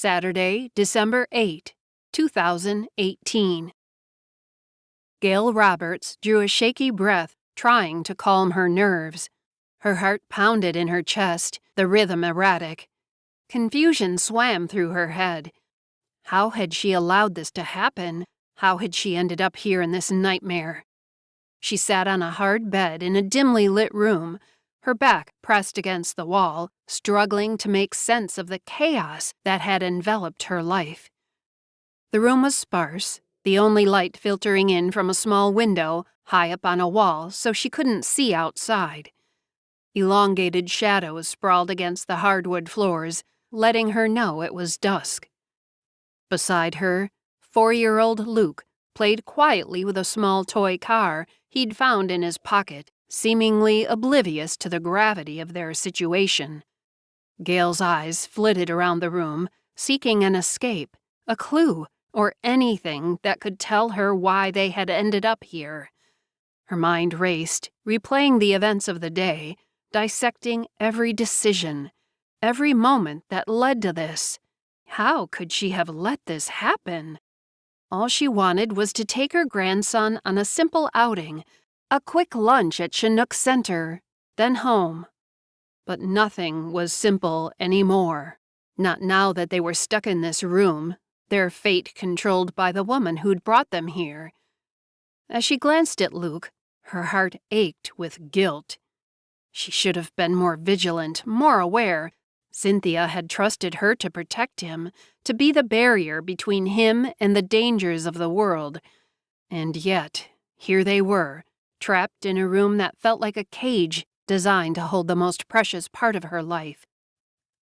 Saturday, December 8, 2018. Gail Roberts drew a shaky breath, trying to calm her nerves. Her heart pounded in her chest, the rhythm erratic. Confusion swam through her head. How had she allowed this to happen? How had she ended up here in this nightmare? She sat on a hard bed in a dimly lit room, her back pressed against the wall, struggling to make sense of the chaos that had enveloped her life. The room was sparse, the only light filtering in from a small window high up on a wall so she couldn't see outside. Elongated shadows sprawled against the hardwood floors, letting her know it was dusk. Beside her, 4-year-old Luke played quietly with a small toy car he'd found in his pocket, seemingly oblivious to the gravity of their situation. Gail's eyes flitted around the room, seeking an escape, a clue, or anything that could tell her why they had ended up here. Her mind raced, replaying the events of the day, dissecting every decision, every moment that led to this. How could she have let this happen? All she wanted was to take her grandson on a simple outing, a quick lunch at Chinook Centre, then home. But nothing was simple anymore. Not now that they were stuck in this room, their fate controlled by the woman who'd brought them here. As she glanced at Luke, her heart ached with guilt. She should have been more vigilant, more aware. Cynthia had trusted her to protect him, to be the barrier between him and the dangers of the world. And yet, here they were, trapped in a room that felt like a cage designed to hold the most precious part of her life.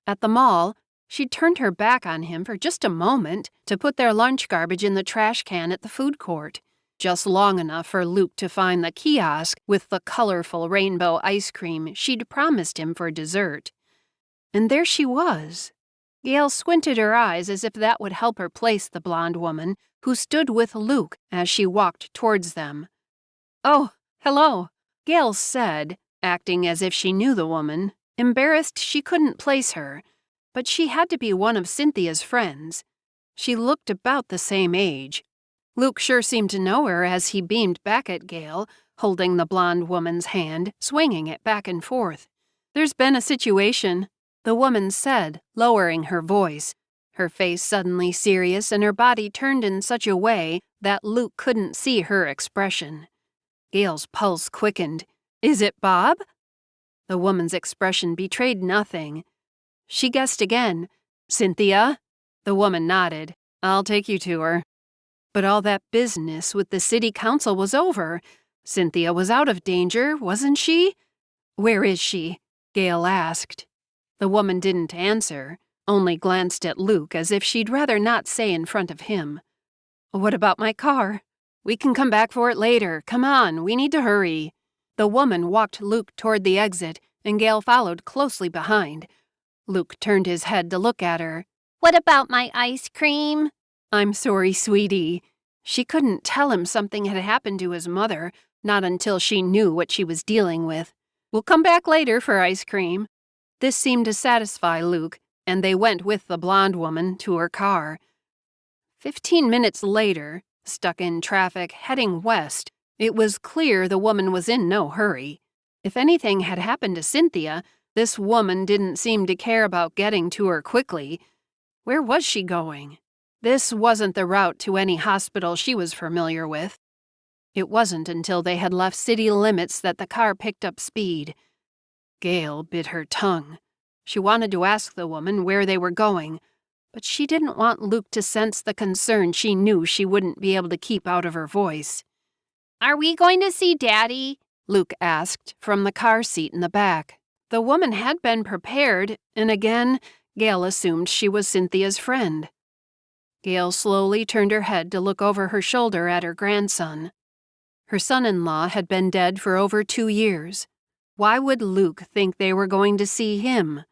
At the mall, she turned her back on him for just a moment to put their lunch garbage in the trash can at the food court, just long enough for Luke to find the kiosk with the colorful rainbow ice cream she'd promised him for dessert. And there she was. Gail squinted her eyes as if that would help her place the blonde woman who stood with Luke as she walked towards them. "Oh, hello," Gail said, acting as if she knew the woman, embarrassed she couldn't place her, but she had to be one of Cynthia's friends. She looked about the same age. Luke sure seemed to know her as he beamed back at Gail, holding the blonde woman's hand, swinging it back and forth. "There's been a situation," the woman said, lowering her voice, her face suddenly serious and her body turned in such a way that Luke couldn't see her expression. Gail's pulse quickened. "Is it Bob?" The woman's expression betrayed nothing. She guessed again. "Cynthia?" The woman nodded. "I'll take you to her." But all that business with the city council was over. Cynthia was out of danger, wasn't she? "Where is she?" Gail asked. The woman didn't answer, only glanced at Luke as if she'd rather not say in front of him. "What about my car? We can come back for it later. Come on, we need to hurry." The woman walked Luke toward the exit, and Gail followed closely behind. Luke turned his head to look at her. "What about my ice cream?" "I'm sorry, sweetie." She couldn't tell him something had happened to his mother, not until she knew what she was dealing with. "We'll come back later for ice cream." This seemed to satisfy Luke, and they went with the blonde woman to her car. 15 minutes later, stuck in traffic heading west, it was clear the woman was in no hurry. If anything had happened to Cynthia, this woman didn't seem to care about getting to her quickly. Where was she going? This wasn't the route to any hospital she was familiar with. It wasn't until they had left city limits that the car picked up speed. Gail bit her tongue. She wanted to ask the woman where they were going, but she didn't want Luke to sense the concern she knew she wouldn't be able to keep out of her voice. "Are we going to see Daddy?" Luke asked from the car seat in the back. The woman had been prepared, and again, Gail assumed she was Cynthia's friend. Gail slowly turned her head to look over her shoulder at her grandson. Her son-in-law had been dead for over 2 years. Why would Luke think they were going to see him?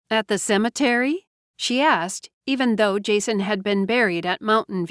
At the cemetery? She asked, even though Jason had been buried at Mountain View.